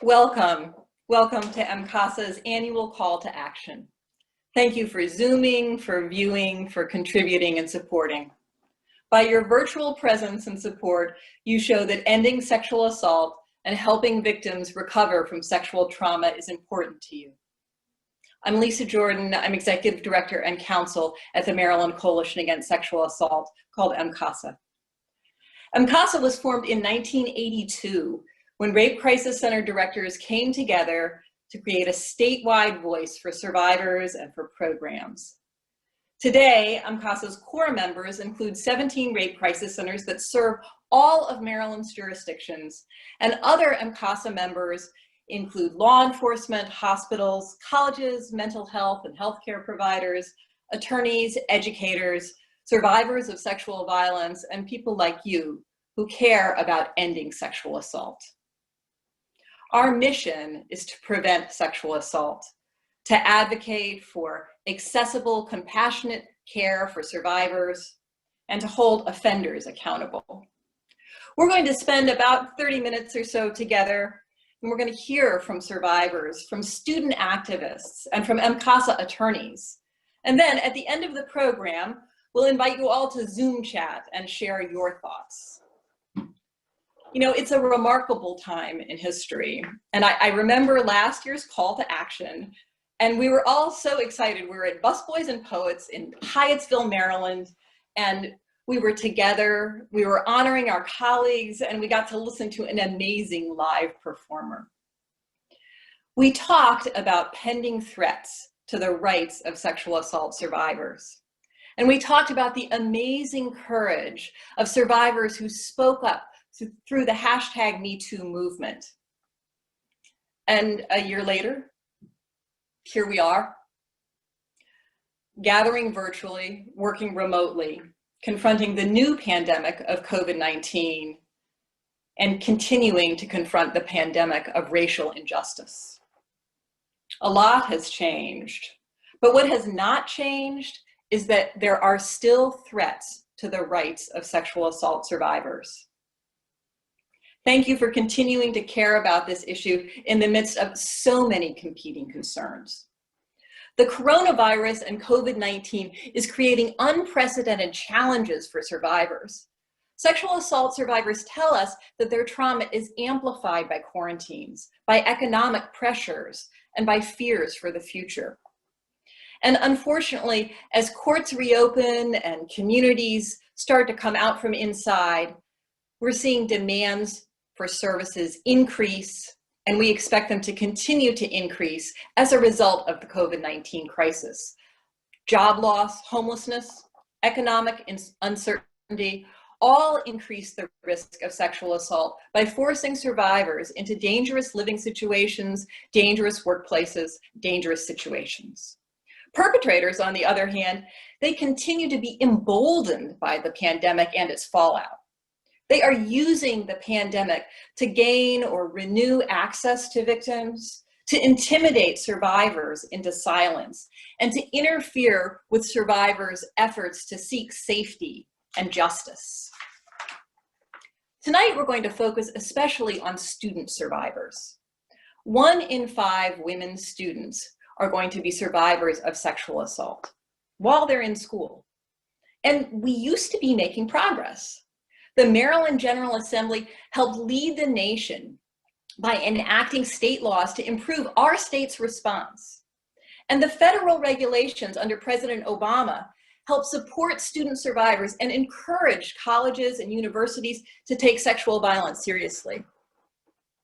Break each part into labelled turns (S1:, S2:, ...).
S1: Welcome. Welcome to MCASA's annual call to action. Thank you for Zooming, for viewing, for contributing and supporting. By your virtual presence and support, you show that ending sexual assault and helping victims recover from sexual trauma is important to you. I'm Lisa Jordan. I'm Executive Director and Counsel at the Maryland Coalition Against Sexual Assault, called MCASA. MCASA was formed in 1982 when Rape Crisis Center directors came together to create a statewide voice for survivors and for programs. Today, MCASA's core members include 17 rape crisis centers that serve all of Maryland's jurisdictions, and other MCASA members include law enforcement, hospitals, colleges, mental health and healthcare providers, attorneys, educators, survivors of sexual violence, and people like you who care about ending sexual assault. Our mission is to prevent sexual assault, to advocate for accessible, compassionate care for survivors, and to hold offenders accountable. We're going to spend about 30 minutes or so together, and we're going to hear from survivors, from student activists, and from MCASA attorneys. And then at the end of the program, we'll invite you all to Zoom chat and share your thoughts. You know, it's a remarkable time in history. And I remember last year's call to action, and we were all so excited. We were at Busboys and Poets in Hyattsville, Maryland, and we were together. We were honoring our colleagues, and we got to listen to an amazing live performer. We talked about pending threats to the rights of sexual assault survivors. And we talked about the amazing courage of survivors who spoke up through the hashtag #MeToo movement. And a year later, here we are, gathering virtually, working remotely, confronting the new pandemic of COVID-19, and continuing to confront the pandemic of racial injustice. A lot has changed, but what has not changed is that there are still threats to the rights of sexual assault survivors. Thank you for continuing to care about this issue in the midst of so many competing concerns. The coronavirus and COVID-19 is creating unprecedented challenges for survivors. Sexual assault survivors tell us that their trauma is amplified by quarantines, by economic pressures, and by fears for the future. And unfortunately, as courts reopen and communities start to come out from inside, we're seeing demands for services increase, and we expect them to continue to increase as a result of the COVID-19 crisis. Job loss, homelessness, economic uncertainty, all increase the risk of sexual assault by forcing survivors into dangerous living situations, dangerous workplaces, dangerous situations. Perpetrators, on the other hand, they continue to be emboldened by the pandemic and its fallout. They are using the pandemic to gain or renew access to victims, to intimidate survivors into silence, and to interfere with survivors' efforts to seek safety and justice. Tonight, we're going to focus especially on student survivors. 1 in 5 women students are going to be survivors of sexual assault while they're in school. And we used to be making progress. The Maryland General Assembly helped lead the nation by enacting state laws to improve our state's response. And the federal regulations under President Obama helped support student survivors and encourage colleges and universities to take sexual violence seriously.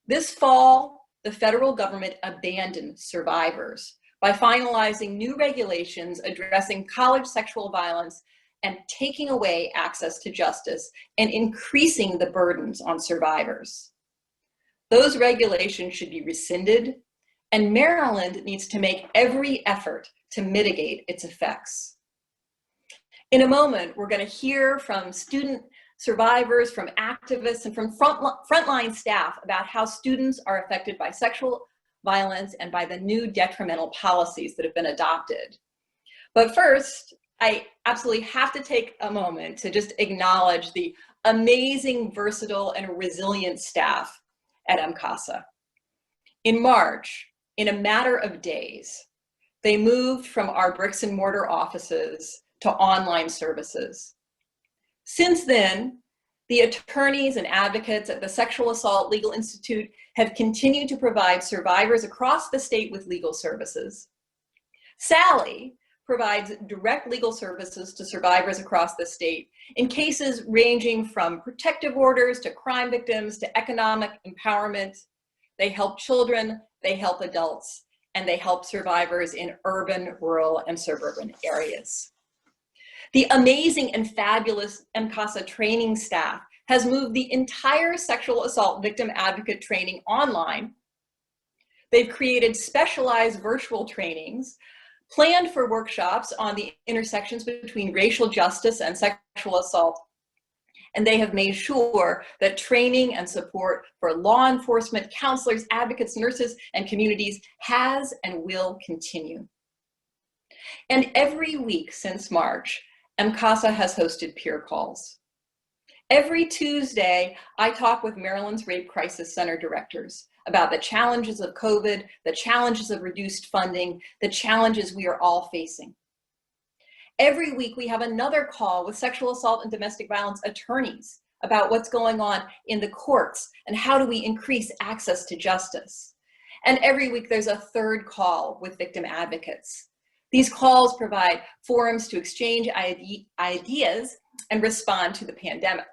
S1: This fall, the federal government abandoned survivors by finalizing new regulations addressing college sexual violence and taking away access to justice and increasing the burdens on survivors. Those regulations should be rescinded, and Maryland needs to make every effort to mitigate its effects. In a moment, we're going to hear from student survivors, from activists, and from frontline staff about how students are affected by sexual violence and by the new detrimental policies that have been adopted. But first, I absolutely have to take a moment to just acknowledge the amazing, versatile, and resilient staff at MCASA. In March, in a matter of days, they moved from our bricks and mortar offices to online services. Since then, the attorneys and advocates at the Sexual Assault Legal Institute have continued to provide survivors across the state with legal services. Sally provides direct legal services to survivors across the state in cases ranging from protective orders to crime victims to economic empowerment. They help children, they help adults, and they help survivors in urban, rural, and suburban areas. The amazing and fabulous MCASA training staff has moved the entire sexual assault victim advocate training online. They've created specialized virtual trainings, planned for workshops on the intersections between racial justice and sexual assault, and they have made sure that training and support for law enforcement, counselors, advocates, nurses, and communities has and will continue. And every week since March, MCASA has hosted peer calls. Every Tuesday, I talk with Maryland's Rape Crisis Center directors about the challenges of COVID, the challenges of reduced funding, the challenges we are all facing. Every week, we have another call with sexual assault and domestic violence attorneys about what's going on in the courts and how do we increase access to justice. And every week, there's a third call with victim advocates. These calls provide forums to exchange ideas and respond to the pandemic.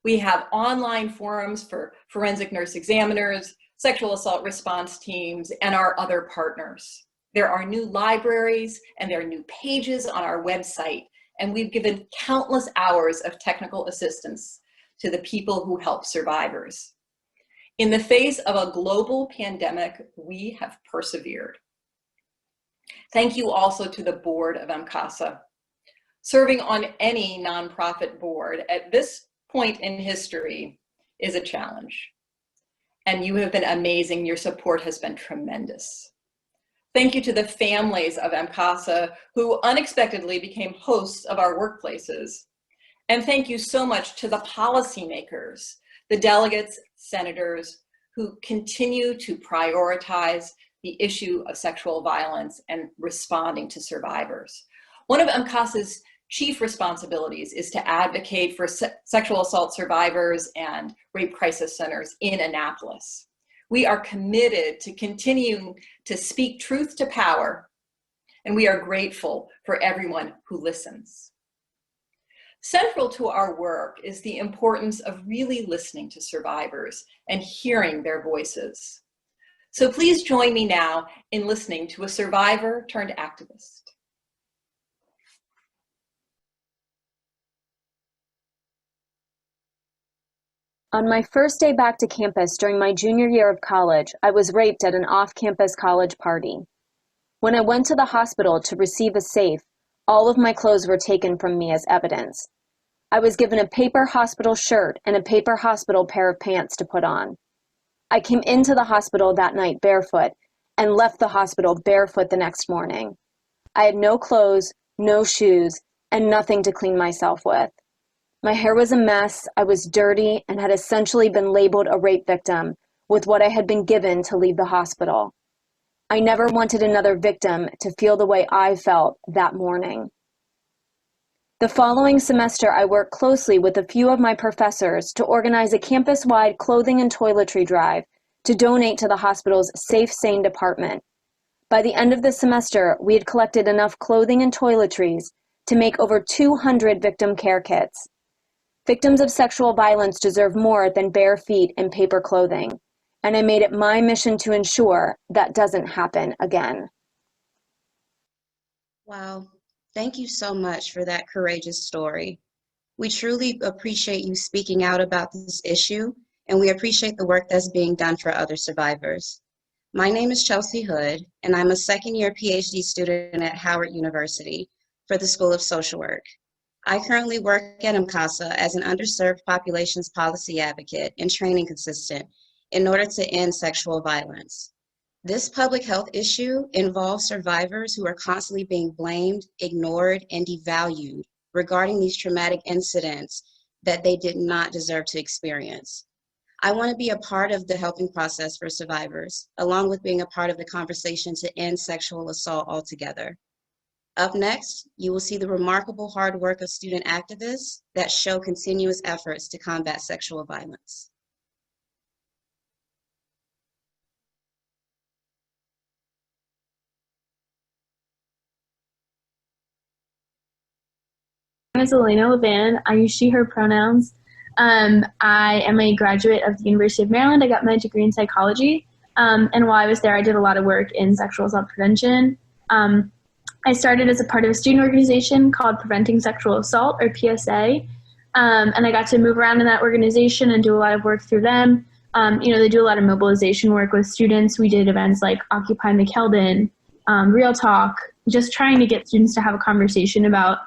S1: We have online forums for forensic nurse examiners, sexual assault response teams, and our other partners. There are new libraries and there are new pages on our website, and we've given countless hours of technical assistance to the people who help survivors. In the face of a global pandemic, we have persevered. Thank you also to the board of MCASA. Serving on any nonprofit board at this point in history is a challenge. And you have been amazing. Your support has been tremendous. Thank you to the families of MCASA who unexpectedly became hosts of our workplaces. And thank you so much to the policymakers, the delegates, senators, who continue to prioritize the issue of sexual violence and responding to survivors. One of MCASA's chief responsibilities is to advocate for sexual assault survivors and rape crisis centers in Annapolis. We are committed to continuing to speak truth to power, and we are grateful for everyone who listens. Central to our work is the importance of really listening to survivors and hearing their voices. So please join me now in listening to a survivor turned activist.
S2: On my first day back to campus during my junior year of college, I was raped at an off-campus college party. When I went to the hospital to receive a safe, all of my clothes were taken from me as evidence. I was given a paper hospital shirt and a paper hospital pair of pants to put on. I came into the hospital that night barefoot and left the hospital barefoot the next morning. I had no clothes, no shoes, and nothing to clean myself with. My hair was a mess, I was dirty, and had essentially been labeled a rape victim with what I had been given to leave the hospital. I never wanted another victim to feel the way I felt that morning. The following semester, I worked closely with a few of my professors to organize a campus-wide clothing and toiletry drive to donate to the hospital's Safe Sane department. By the end of the semester, we had collected enough clothing and toiletries to make over 200 victim care kits. Victims of sexual violence deserve more than bare feet and paper clothing, and I made it my mission to ensure that doesn't happen again.
S3: Wow, thank you so much for that courageous story. We truly appreciate you speaking out about this issue, and we appreciate the work that's being done for other survivors. My name is Chelsea Hood, and I'm a second-year PhD student at Howard University for the School of Social Work. I currently work at MCASA as an underserved populations policy advocate and training assistant in order to end sexual violence. This public health issue involves survivors who are constantly being blamed, ignored, and devalued regarding these traumatic incidents that they did not deserve to experience. I want to be a part of the helping process for survivors, along with being a part of the conversation to end sexual assault altogether. Up next, you will see the remarkable hard work of student activists that show continuous efforts to combat sexual violence.
S4: My name is Elena Levan. I use she, her pronouns. I am a graduate of the University of Maryland. I got my degree in psychology. And while I was there, I did a lot of work in sexual assault prevention. I started as a part of a student organization called Preventing Sexual Assault, or PSA. And I got to move around in that organization and do a lot of work through them. They do a lot of mobilization work with students. We did events like Occupy McKeldin, Real Talk, just trying to get students to have a conversation about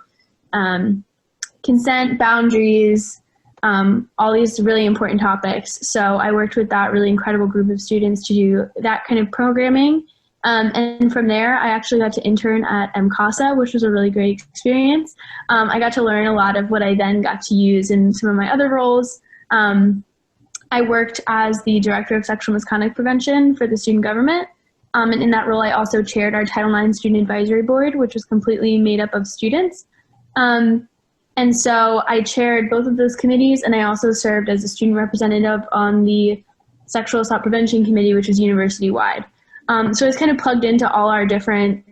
S4: consent, boundaries, all these really important topics. So I worked with that really incredible group of students to do that kind of programming. And from there, I actually got to intern at MCASA, which was a really great experience. I got to learn a lot of what I then got to use in some of my other roles. I worked as the director of sexual misconduct prevention for the student government. And in that role, I also chaired our Title IX Student Advisory Board, which was completely made up of students. And so I chaired both of those committees, and I also served as a student representative on the Sexual Assault Prevention Committee, which was university-wide. So I was kind of plugged into all the different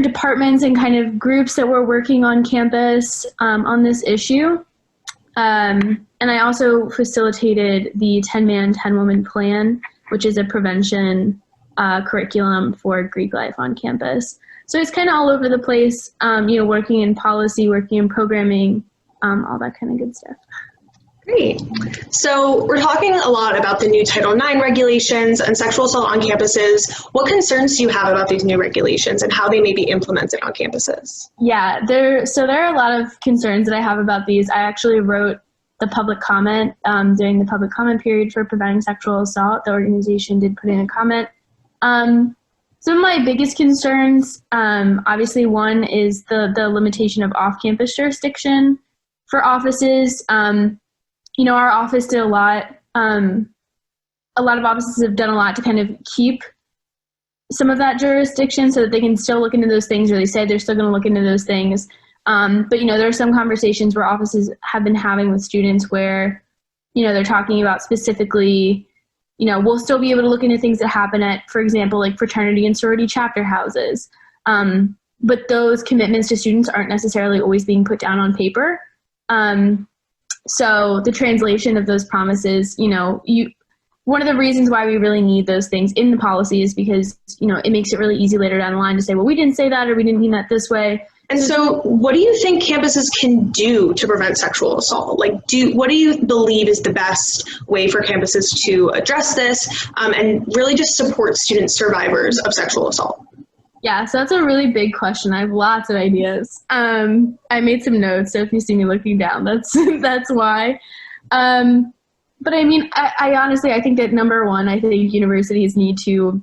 S4: departments and kind of groups that were working on campus on this issue. And I also facilitated the 10-man, 10-woman plan, which is a prevention curriculum for Greek life on campus. So it's kind of all over the place, working in policy, working in programming, all that kind of good stuff.
S5: Great. So we're talking a lot about the new Title IX regulations and sexual assault on campuses. What concerns do you have about these new regulations and how they may be implemented on campuses?
S4: Yeah, there are a lot of concerns that I have about these. I actually wrote the public comment during the public comment period for preventing sexual assault. The organization did put in a comment. Some of my biggest concerns, obviously one is the limitation of off-campus jurisdiction for offices. Our office did a lot of offices have done a lot to kind of keep some of that jurisdiction so that they can still look into those things, or they say they're still going to look into those things. But there are some conversations where offices have been having with students where, they're talking about specifically, we'll still be able to look into things that happen at, for example, like fraternity and sorority chapter houses. But those commitments to students aren't necessarily always being put down on paper. So the translation of those promises, one of the reasons why we really need those things in the policy is because, it makes it really easy later down the line to say, well, we didn't say that, or we didn't mean that this way.
S5: And so what do you think campuses can do to prevent sexual assault? What do you believe is the best way for campuses to address this and really just support student survivors of sexual assault?
S4: Yeah, so that's a really big question. I have lots of ideas. I made some notes, so if you see me looking down, that's why. But I mean, I honestly, I think that number one, I think universities need to,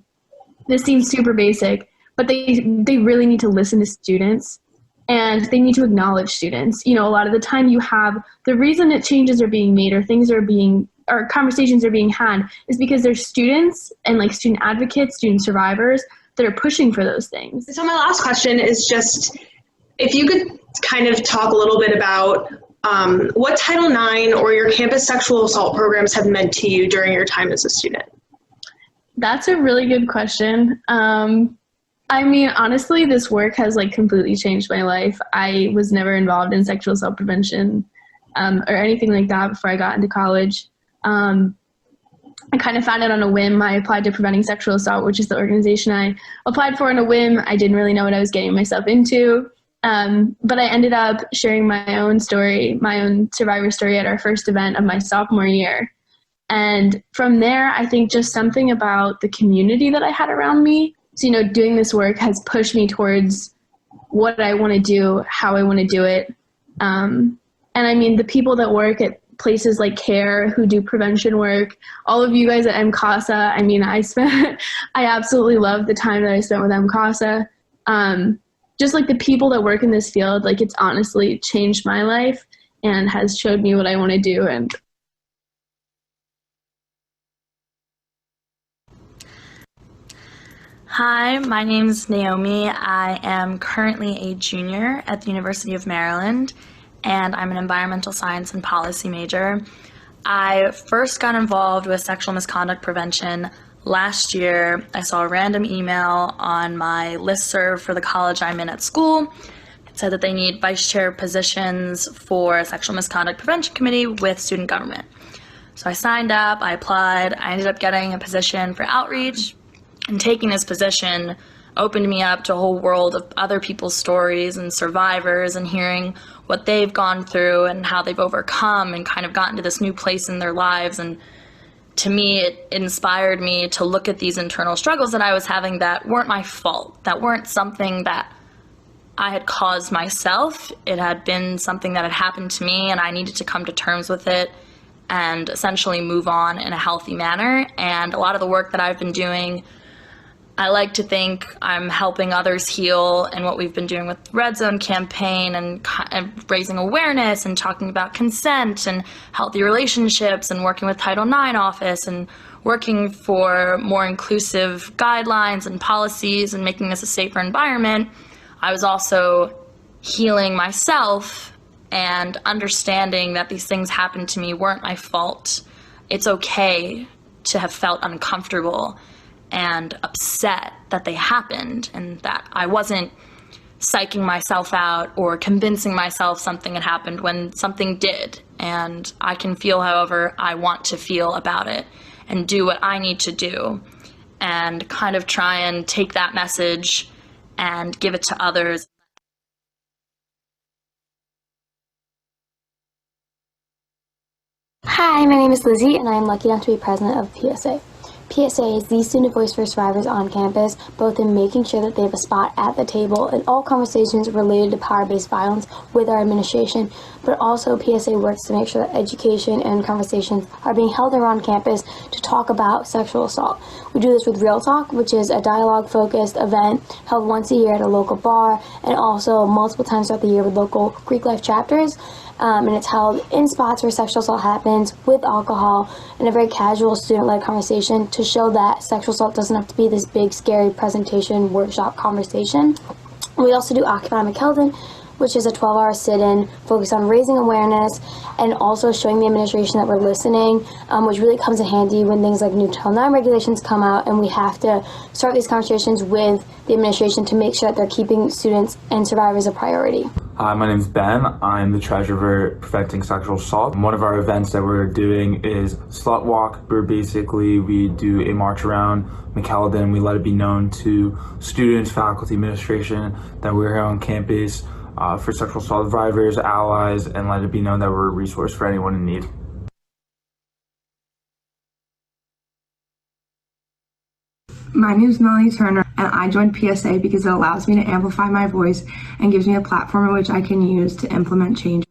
S4: this seems super basic, but they really need to listen to students, and they need to acknowledge students. A lot of the time you have, the reason that changes are being made or conversations are being had is because there's students and like student advocates, student survivors that are pushing for those things.
S5: So my last question is just, if you could kind of talk a little bit about what Title IX or your campus sexual assault programs have meant to you during your time as a student.
S4: That's a really good question. I mean, honestly, this work has completely changed my life. I was never involved in sexual assault prevention or anything like that before I got into college. I kind of found it on a whim. I applied to Preventing Sexual Assault, which is the organization I applied for on a whim. I didn't really know what I was getting myself into. But I ended up sharing my own story, my own survivor story at our first event of my sophomore year. And from there, I think just something about the community that I had around me. So, doing this work has pushed me towards what I want to do, how I want to do it. And I mean, the people that work at places like CARE who do prevention work, all of you guys at MCASA, I mean, I absolutely love the time that I spent with MCASA. Just the people that work in this field, it's honestly changed my life and has showed me what I want to do. And
S6: Hi, my name is Naomi. I am currently a junior at the University of Maryland, and I'm an environmental science and policy major. I first got involved with sexual misconduct prevention last year. I saw a random email on my listserv for the college I'm in at school. It said that they need vice chair positions for a sexual misconduct prevention committee with student government. So I signed up, I applied, I ended up getting a position for outreach. And taking this position opened me up to a whole world of other people's stories and survivors and hearing what they've gone through and how they've overcome and kind of gotten to this new place in their lives. And to me, it inspired me to look at these internal struggles that I was having that weren't my fault, that weren't something that I had caused myself. It had been something that had happened to me, and I needed to come to terms with it and essentially move on in a healthy manner. And a lot of the work that I've been doing, I like to think I'm helping others heal, and what we've been doing with the Red Zone campaign and raising awareness and talking about consent and healthy relationships and working with Title IX office and working for more inclusive guidelines and policies and making this a safer environment. I was also healing myself and understanding that these things happened to me weren't my fault. It's okay to have felt uncomfortable and upset that they happened and that I wasn't psyching myself out or convincing myself something had happened when something did. And I can feel however I want to feel about it and do what I need to do and kind of try and take that message and give it to others.
S7: Hi, my name is Lizzie, and I am lucky enough to be president of PSA. PSA is the student voice for survivors on campus, both in making sure that they have a spot at the table in all conversations related to power-based violence with our administration, but also PSA works to make sure that education and conversations are being held around campus to talk about sexual assault. We do this with Real Talk, which is a dialogue-focused event held once a year at a local bar, and also multiple times throughout the year with local Greek life chapters. And it's held in spots where sexual assault happens with alcohol in a very casual student-led conversation to show that sexual assault doesn't have to be this big, scary presentation, workshop conversation. We also do Occupy McKeldin, which is a 12-hour sit-in focused on raising awareness and also showing the administration that we're listening, which really comes in handy when things like new Title IX regulations come out and we have to start these conversations with the administration to make sure that they're keeping students and survivors a priority.
S8: Hi, my name is Ben. I'm the treasurer for Preventing Sexual Assault. One of our events that we're doing is Slut Walk, where basically we do a march around McKeldin. We let it be known to students, faculty, administration that we're here on campus for sexual assault survivors, allies, and let it be known that we're a resource for anyone in need.
S9: My name is Melanie Turner, and I joined PSA because it allows me to amplify my voice and gives me a platform in which I can use to implement change.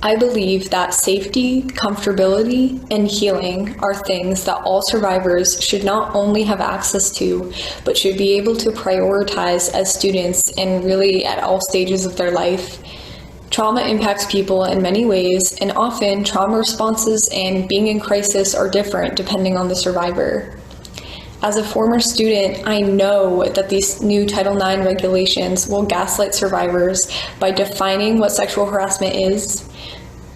S10: I believe that safety, comfortability, and healing are things that all survivors should not only have access to, but should be able to prioritize as students and really at all stages of their life. Trauma impacts people in many ways, and often trauma responses and being in crisis are different depending on the survivor. As a former student, I know that these new Title IX regulations will gaslight survivors by defining what sexual harassment is,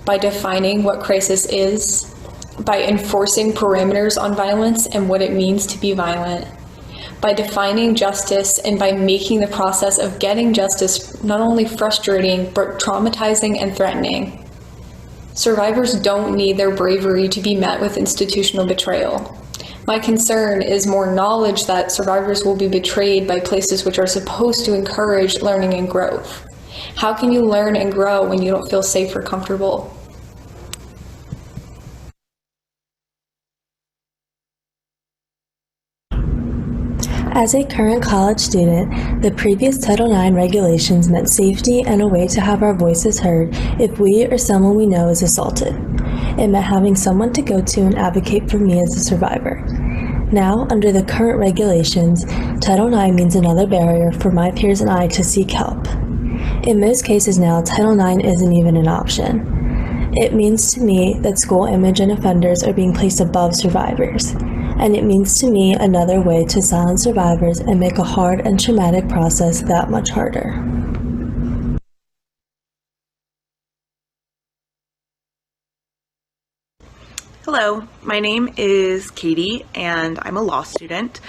S10: by defining what crisis is, by enforcing parameters on violence and what it means to be violent, by defining justice and by making the process of getting justice not only frustrating, but traumatizing and threatening. Survivors don't need their bravery to be met with institutional betrayal. My concern is more knowledge that survivors will be betrayed by places which are supposed to encourage learning and growth. How can you learn and grow when you don't feel safe or comfortable?
S11: As a current college student, the previous Title IX regulations meant safety and a way to have our voices heard if we or someone we know is assaulted. It meant having someone to go to and advocate for me as a survivor. Now, under the current regulations, Title IX means another barrier for my peers and I to seek help. In most cases now, Title IX isn't even an option. It means to me that school image and offenders are being placed above survivors. And it means to me another way to silence survivors and make a hard and traumatic process that much harder.
S12: Hello, my name is Katie and I'm a law student.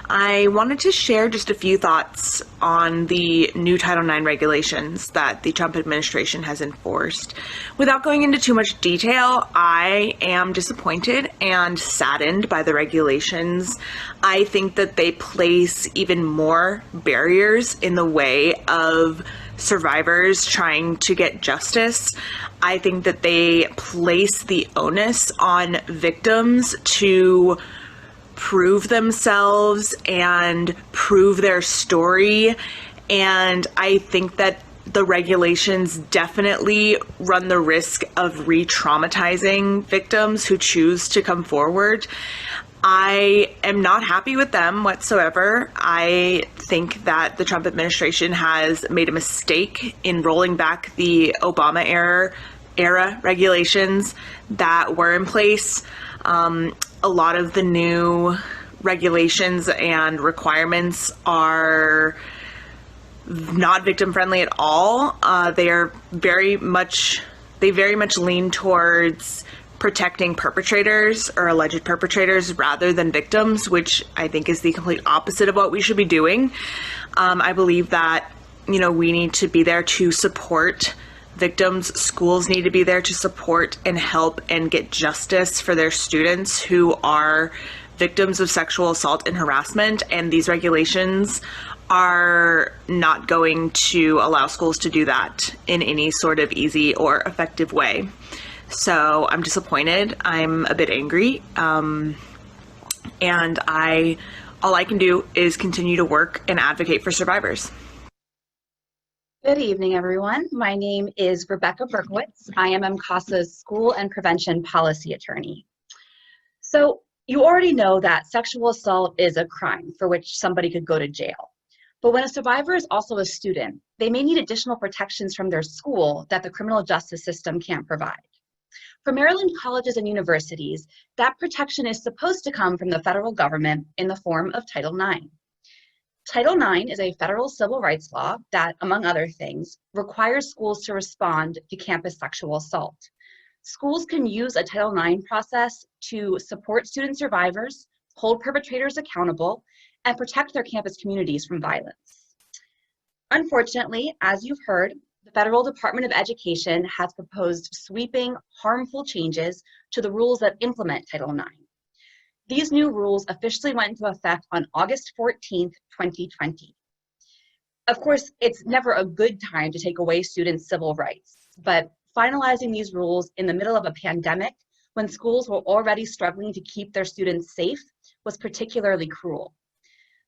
S12: I wanted to share just a few thoughts on the new Title IX regulations that the Trump administration has enforced. Without going into too much detail, I am disappointed and saddened by the regulations. I think that they place even more barriers in the way of survivors trying to get justice. I think that they place the onus on victims to prove themselves and prove their story. And I think that the regulations definitely run the risk of re-traumatizing victims who choose to come forward. I am not happy with them whatsoever. I think that the Trump administration has made a mistake in rolling back the Obama era regulations that were in place. A lot of the new regulations and requirements are not victim friendly at all. They very much lean towards protecting perpetrators or alleged perpetrators rather than victims, which I think is the complete opposite of what we should be doing. I believe that, we need to be there to support victims. Schools need to be there to support and help and get justice for their students who are victims of sexual assault and harassment. And these regulations are not going to allow schools to do that in any sort of easy or effective way. So I'm disappointed. I'm a bit angry. And all I can do is continue to work and advocate for survivors.
S13: Good evening, everyone. My name is Rebecca Berkowitz. I am MCASA's School and Prevention Policy Attorney. So you already know that sexual assault is a crime for which somebody could go to jail. But when a survivor is also a student, they may need additional protections from their school that the criminal justice system can't provide. For Maryland colleges and universities, that protection is supposed to come from the federal government in the form of Title IX. Title IX is a federal civil rights law that, among other things, requires schools to respond to campus sexual assault. Schools can use a Title IX process to support student survivors, hold perpetrators accountable, and protect their campus communities from violence. Unfortunately, as you've heard, the Federal Department of Education has proposed sweeping, harmful changes to the rules that implement Title IX. These new rules officially went into effect on August 14th, 2020. Of course, it's never a good time to take away students' civil rights, but finalizing these rules in the middle of a pandemic when schools were already struggling to keep their students safe was particularly cruel.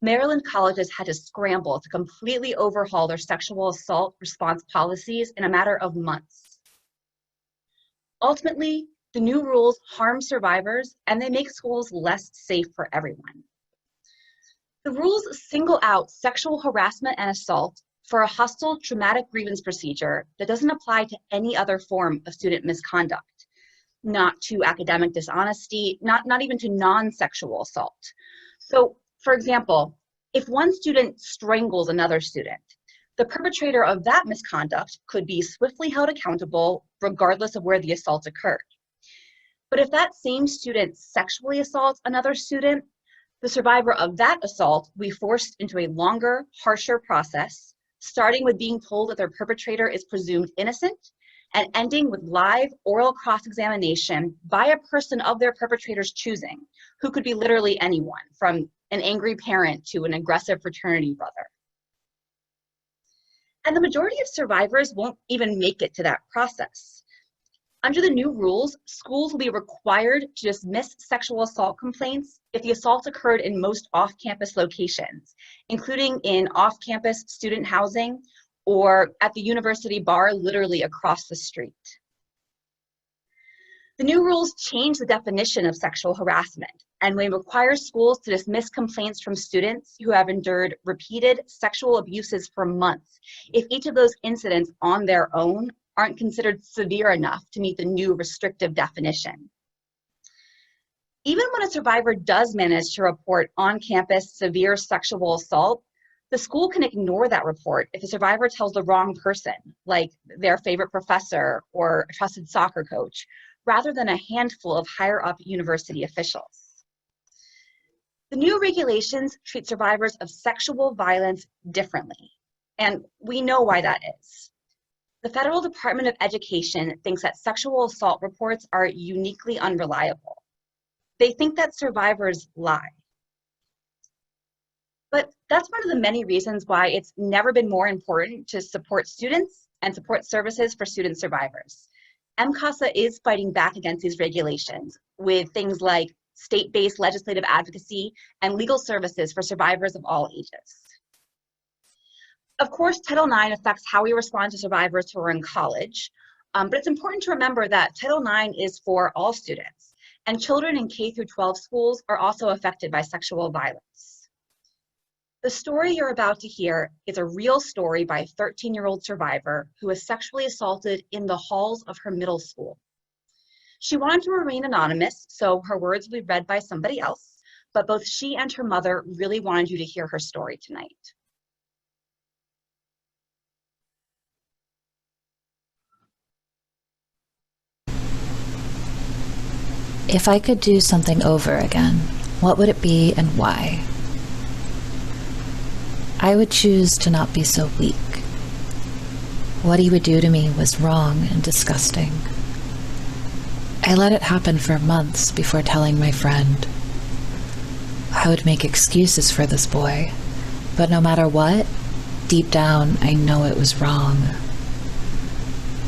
S13: Maryland colleges had to scramble to completely overhaul their sexual assault response policies in a matter of months. Ultimately, the new rules harm survivors and they make schools less safe for everyone. The rules single out sexual harassment and assault for a hostile traumatic grievance procedure that doesn't apply to any other form of student misconduct, not to academic dishonesty, not even to non-sexual assault. So, for example, if one student strangles another student, the perpetrator of that misconduct could be swiftly held accountable regardless of where the assault occurred. But if that same student sexually assaults another student, the survivor of that assault will be forced into a longer, harsher process, starting with being told that their perpetrator is presumed innocent and ending with live oral cross-examination by a person of their perpetrator's choosing, who could be literally anyone, from an angry parent to an aggressive fraternity brother. And the majority of survivors won't even make it to that process. Under the new rules, schools will be required to dismiss sexual assault complaints if the assault occurred in most off-campus locations, including in off-campus student housing or at the university bar literally across the street. The new rules change the definition of sexual harassment and may require schools to dismiss complaints from students who have endured repeated sexual abuses for months if each of those incidents on their own aren't considered severe enough to meet the new restrictive definition. Even when a survivor does manage to report on-campus severe sexual assault, the school can ignore that report if the survivor tells the wrong person, like their favorite professor or a trusted soccer coach, rather than a handful of higher-up university officials. The new regulations treat survivors of sexual violence differently, and we know why that is. The Federal Department of Education thinks that sexual assault reports are uniquely unreliable. They think that survivors lie. But that's one of the many reasons why it's never been more important to support students and support services for student survivors. MCASA is fighting back against these regulations with things like state-based legislative advocacy and legal services for survivors of all ages. Of course, Title IX affects how we respond to survivors who are in college, but it's important to remember that Title IX is for all students, and children in K-12 schools are also affected by sexual violence. The story you're about to hear is a real story by a 13-year-old survivor who was sexually assaulted in the halls of her middle school. She wanted to remain anonymous, so her words will be read by somebody else, but both she and her mother really wanted you to hear her story tonight.
S14: If I could do something over again, what would it be and why? I would choose to not be so weak. What he would do to me was wrong and disgusting. I let it happen for months before telling my friend. I would make excuses for this boy, but no matter what, deep down I know it was wrong.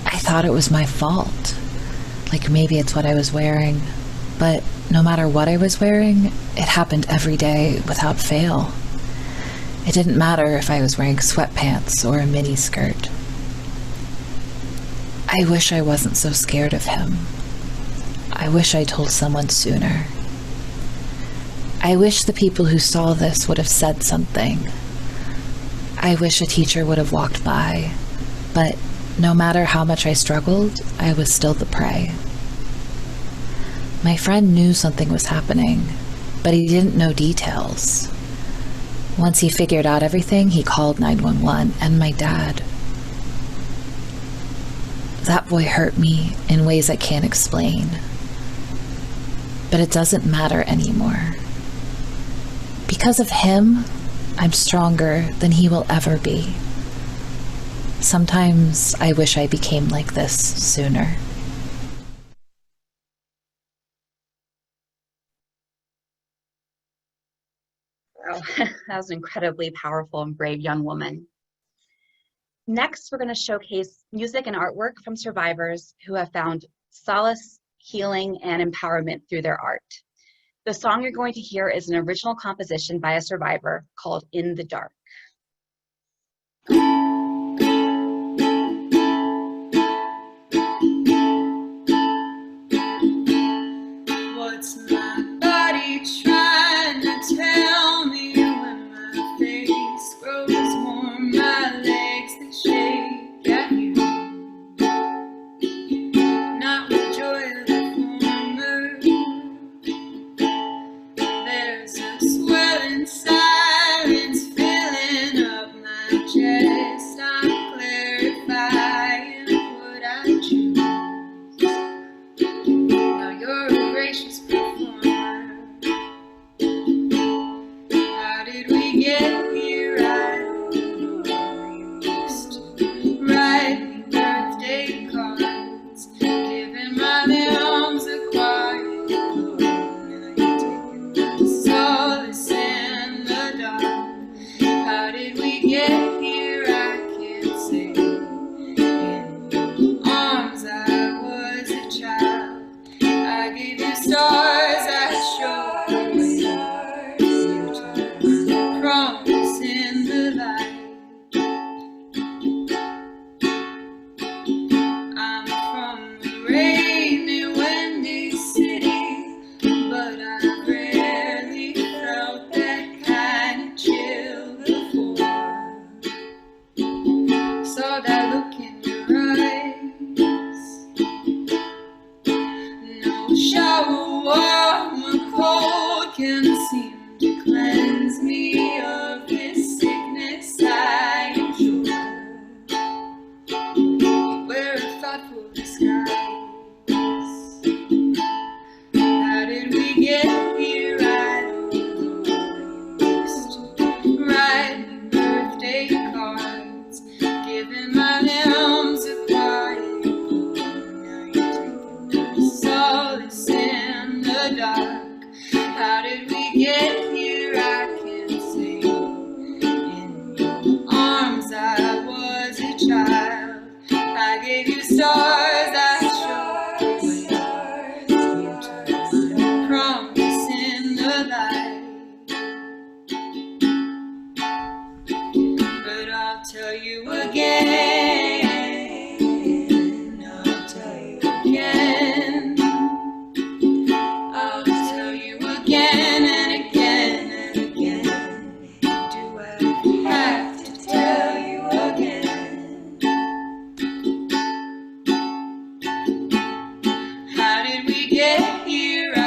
S14: I thought it was my fault, like maybe it's what I was wearing. But no matter what I was wearing, it happened every day without fail. It didn't matter if I was wearing sweatpants or a mini skirt. I wish I wasn't so scared of him. I wish I told someone sooner. I wish the people who saw this would have said something. I wish a teacher would have walked by, but no matter how much I struggled, I was still the prey. My friend knew something was happening, but he didn't know details. Once he figured out everything, he called 911 and my dad. That boy hurt me in ways I can't explain. But it doesn't matter anymore. Because of him, I'm stronger than he will ever be. Sometimes I wish I became like this sooner.
S13: Wow, that was an incredibly powerful and brave young woman. Next, we're going to showcase music and artwork from survivors who have found solace, healing, and empowerment through their art. The song you're going to hear is an original composition by a survivor called In the Dark.
S15: What's my body trying to tell me when my face grows warm, my legs that shake at you? Not with joy of the former. There's a swelling silence filling up my chest. I'm clarifying what I choose. Now you're a gracious performer. How did we get here? I don't know. You used to write me birthday cards, giving my limbs a quiet glow. Now you're taking my solace in the dark. How did we get here? I can't say. In your arms I was a child. I gave you stars, I showed you stars. You took my promise in the light. I'm from the rainy, windy city, but I've rarely felt that kind of chill before. Saw that look in your eyes. the skies. How did we get here? I don't know. Used to write me birthday cards, giving my limbs a quiet glow. Now you're taking solace in the dark. How did we get here? I can't say. In your arms I was a child. I gave you stars, I showed you stars. You took my promise in the light. But I'll tell you again. I'll tell you again. I'll tell you again and again and again. Do I have to tell you again? How did we get here? I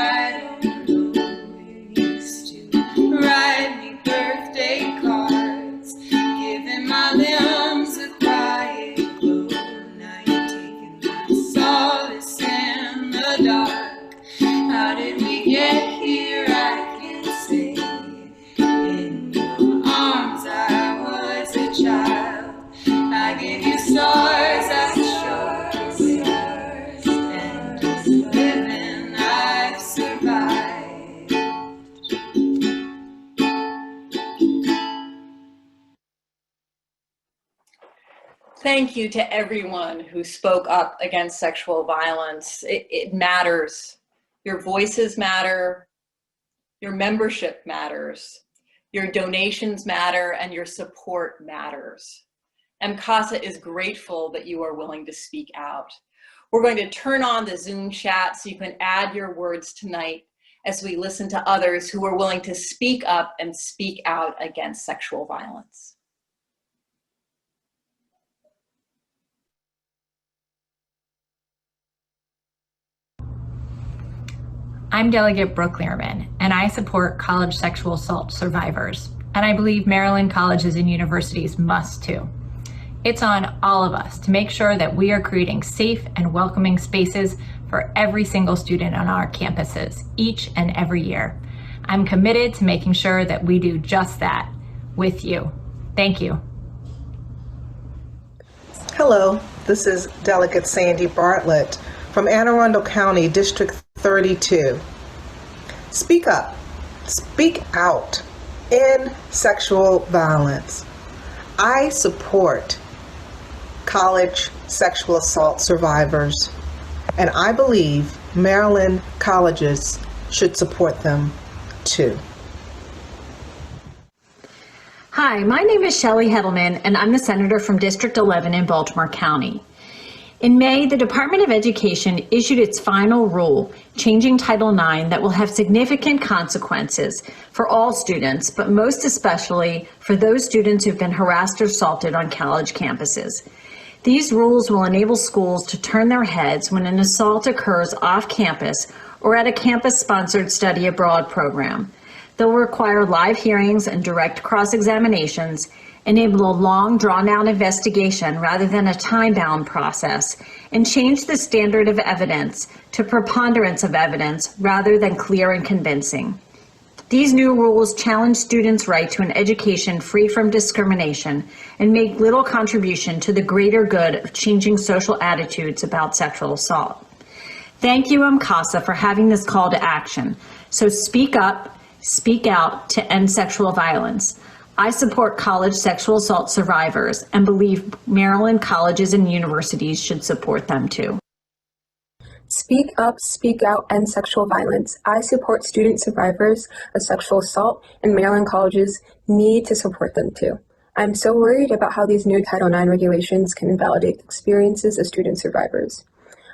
S15: don't know. You used to write me birthday cards, giving my limbs a quiet glow. Now you're taking my solace in the dark. How did we get here? I can't say. In your arms I was a child. I gave you stars, I showed you stars. And just living, I've survived.
S1: Thank you to everyone who spoke up against sexual violence. It matters. Your voices matter, your membership matters, your donations matter, and your support matters. MCASA is grateful that you are willing to speak out. We're going to turn on the Zoom chat so you can add your words tonight as we listen to others who are willing to speak up and speak out against sexual violence.
S16: I'm Delegate Brooke Lehrman, and I support college sexual assault survivors, and I believe Maryland colleges and universities must too. It's on all of us to make sure that we are creating safe and welcoming spaces for every single student on our campuses, each and every year. I'm committed to making sure that we do just that with you. Thank you.
S17: Hello, this is Delegate Sandy Bartlett from Anne Arundel County, District 32. Speak up, speak out in sexual violence. I support college sexual assault survivors, and I believe Maryland colleges should support them too.
S16: Hi, my name is Shelley Heddleman, and I'm the senator from District 11 in Baltimore County. In May, the Department of Education issued its final rule, changing Title IX, that will have significant consequences for all students, but most especially for those students who've been harassed or assaulted on college campuses. These rules will enable schools to turn their heads when an assault occurs off campus or at a campus-sponsored study abroad program. They'll require live hearings and direct cross-examinations, enable a long, drawn-out investigation rather than a time-bound process, and change the standard of evidence to preponderance of evidence rather than clear and convincing. These new rules challenge students' right to an education free from discrimination and make little contribution to the greater good of changing social attitudes about sexual assault. Thank you, MCASA, for having this call to action. So speak up, speak out to end sexual violence. I support college sexual assault survivors and believe Maryland colleges and universities should support them too.
S9: Speak up, speak out, end sexual violence. I support student survivors of sexual assault, and Maryland colleges need to support them too. I'm so worried about how these new Title IX regulations can invalidate the experiences of student survivors.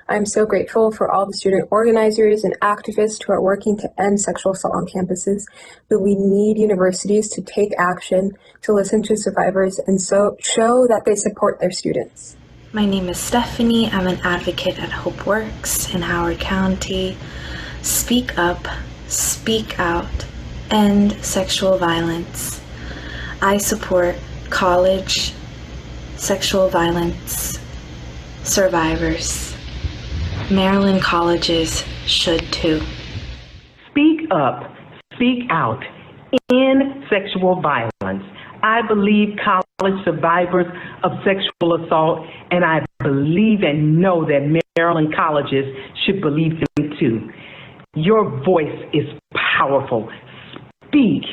S9: I'm so grateful for all the student organizers and activists who are working to end sexual assault on campuses, but we need universities to take action, to listen to survivors, and so show that they support their students.
S18: My name is Stephanie. I'm an advocate at Hope Works in Howard County. Speak up, speak out, end sexual violence. I support college sexual violence survivors. Maryland colleges should too.
S19: Speak up, speak out, end sexual violence. I believe college survivors of sexual assault, and I believe and know that Maryland colleges should believe them too. Your voice is powerful. Speak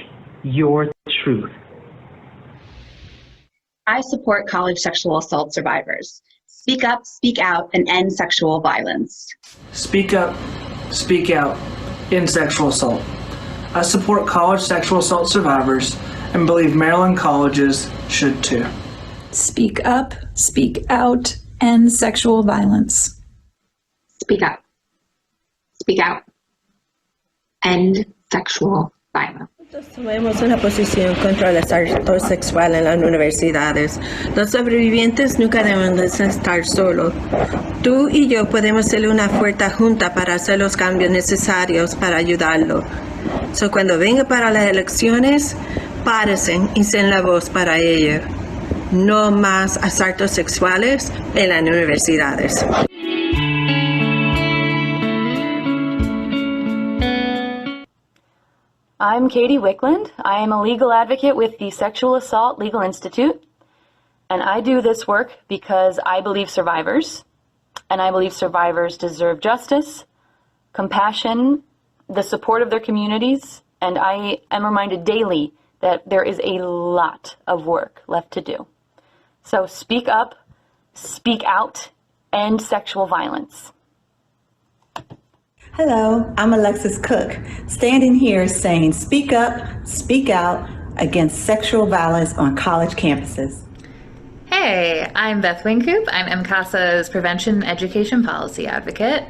S19: your truth.
S13: I support college sexual assault survivors. Speak up, speak out, and end sexual violence.
S20: Speak up, speak out, end sexual assault. I support college sexual assault survivors and believe Maryland colleges should too.
S21: Speak up, speak out, end sexual violence.
S22: Speak up, speak out, end sexual violence.
S23: Tomemos una posición contra el asalto sexual en las universidades. Los sobrevivientes nunca deben de estar solos. Tú y yo podemos ser una fuerza junta para hacer los cambios necesarios para ayudarlo. So, cuando venga para las elecciones, párense y sean la voz para ello. No más asaltos sexuales en las universidades.
S24: I'm Katie Wickland. I am a legal advocate with the Sexual Assault Legal Institute, and I do this work because I believe survivors, and I believe survivors deserve justice, compassion, the support of their communities, and I am reminded daily that there is a lot of work left to do. So speak up, speak out, end sexual violence.
S25: Hello, I'm Alexis Cook, standing here saying speak up, speak out against sexual violence on college campuses.
S26: Hey, I'm Beth Wingcoop. I'm MCASA's Prevention Education Policy Advocate.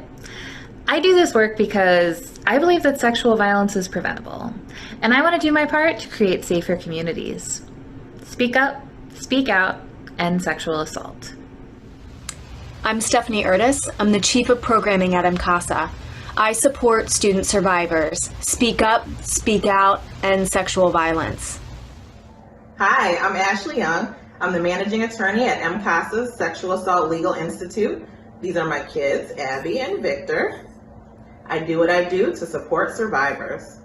S26: I do this work because I believe that sexual violence is preventable, and I want to do my part to create safer communities. Speak up, speak out, end sexual assault.
S2: I'm Stephanie Erdis. I'm the Chief of Programming at MCASA. I support student survivors. Speak up, speak out, end sexual violence.
S27: Hi, I'm Ashley Young. I'm the Managing Attorney at MCASA's Sexual Assault Legal Institute. These are my kids, Abby and Victor. I do what I do to support survivors.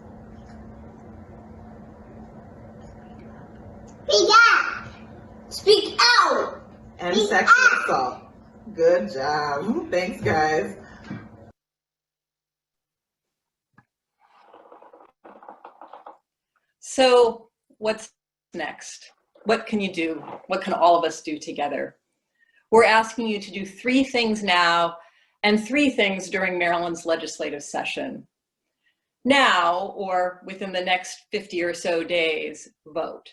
S28: Speak up! Speak out!
S27: And sexual assault. Good job. Thanks, guys.
S1: So what's next? What can you do? What can all of us do together? We're asking you to do 3 things now and 3 things during Maryland's legislative session. Now, or within the next 50 or so days, vote.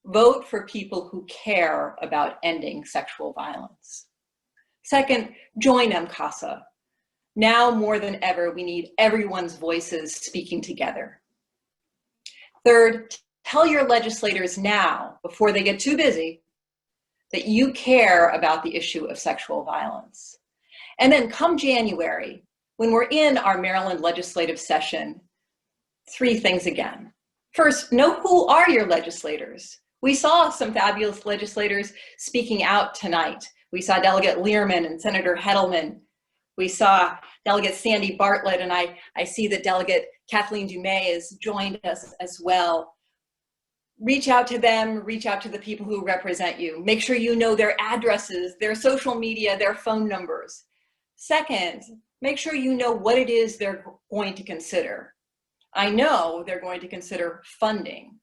S1: Vote for people who care about ending sexual violence. Second, join MCASA. Now more than ever, we need everyone's voices speaking together. Third, tell your legislators now, before they get too busy, that you care about the issue of sexual violence. And then come January, when we're in our Maryland legislative session, 3 things again. First, know who are your legislators. We saw some fabulous legislators speaking out tonight. We saw Delegate Learman and Senator Heddleman. We saw Delegate Sandy Bartlett, and I see that Delegate Kathleen Dumais has joined us as well. Reach out to them, reach out to the people who represent you. Make sure you know their addresses, their social media, their phone numbers. Second, make sure you know what it is they're going to consider. I know they're going to consider funding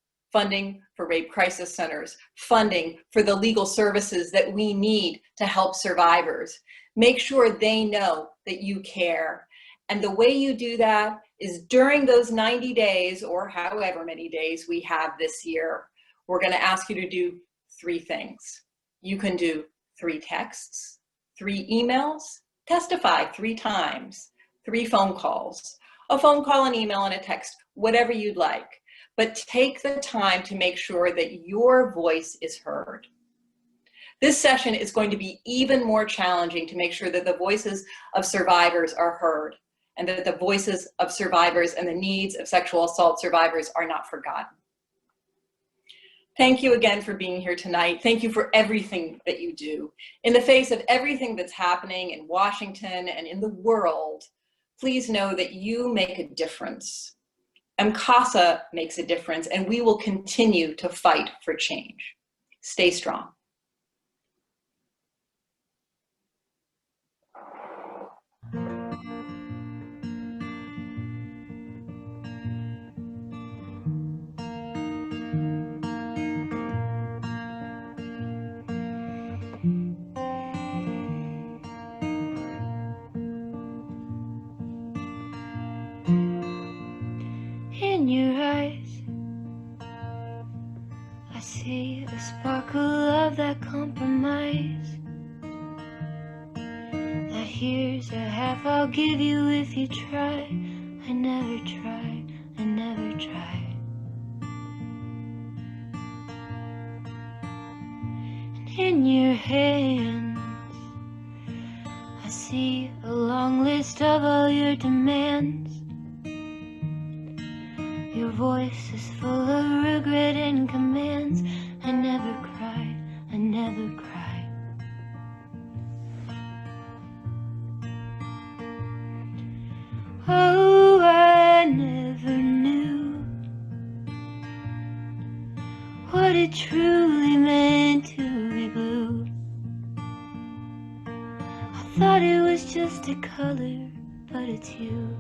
S1: for rape crisis centers, funding for the legal services that we need to help survivors. Make sure they know that you care. And the way you do that is during those 90 days, or however many days we have this year, we're going to ask you to do 3 things. You can do 3 texts, 3 emails, testify 3 times, 3 phone calls, a phone call, an email, and a text, whatever you'd like. But take the time to make sure that your voice is heard. This session is going to be even more challenging to make sure that the voices of survivors are heard, and that the voices of survivors and the needs of sexual assault survivors are not forgotten. Thank you again for being here tonight. Thank you for everything that you do. In the face of everything that's happening in Washington and in the world, please know that you make a difference. MCASA makes a difference, and we will continue to fight for change. Stay strong.
S3: In your eyes, I see a sparkle of that compromise. That here's a half I'll give you if you try. I never tried, I never tried. And in your hands, I see a long list of all your demands. Your voice is full of regret and commands. I never cried, I never cried. Oh, I never knew what it truly meant to be blue. I thought it was just a color, but it's you.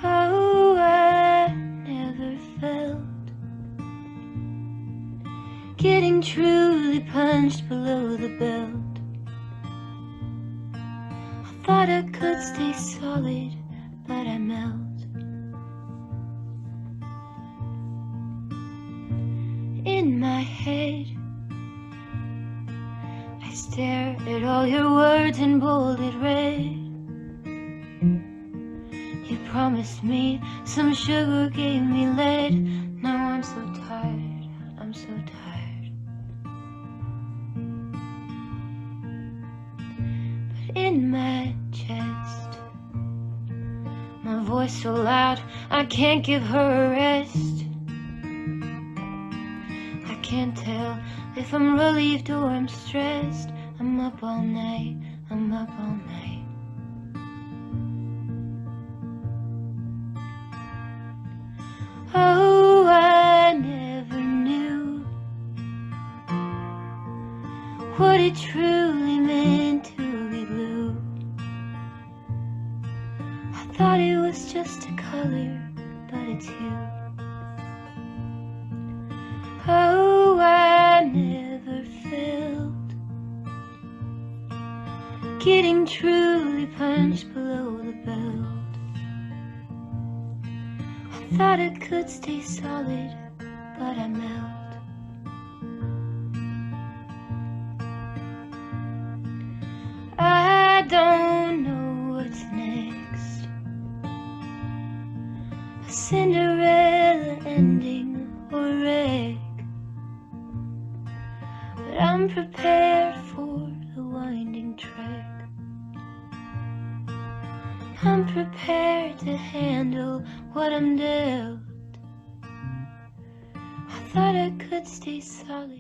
S3: Oh, I never felt getting truly punched below the belt. I thought I could stay solid, but I melt. In my head, I stare at all your words in bolded red. You promised me some sugar, gave me lead. Now I'm so tired, I'm so tired. But in my chest, my voice so loud, I can't give her a rest. I can't tell if I'm relieved or I'm stressed. I'm up all night, I'm up all night. Oh, I never knew what it truly meant to be blue. I thought it was just a color, but it's you. Oh, I never felt getting truly punched below the belt. I thought I could stay solid, but I melt. I don't know what's next. A Cinderella ending or wreck. But I'm prepared for the winding trek. I'm prepared to handle what I'm dealt. I thought I could stay solid.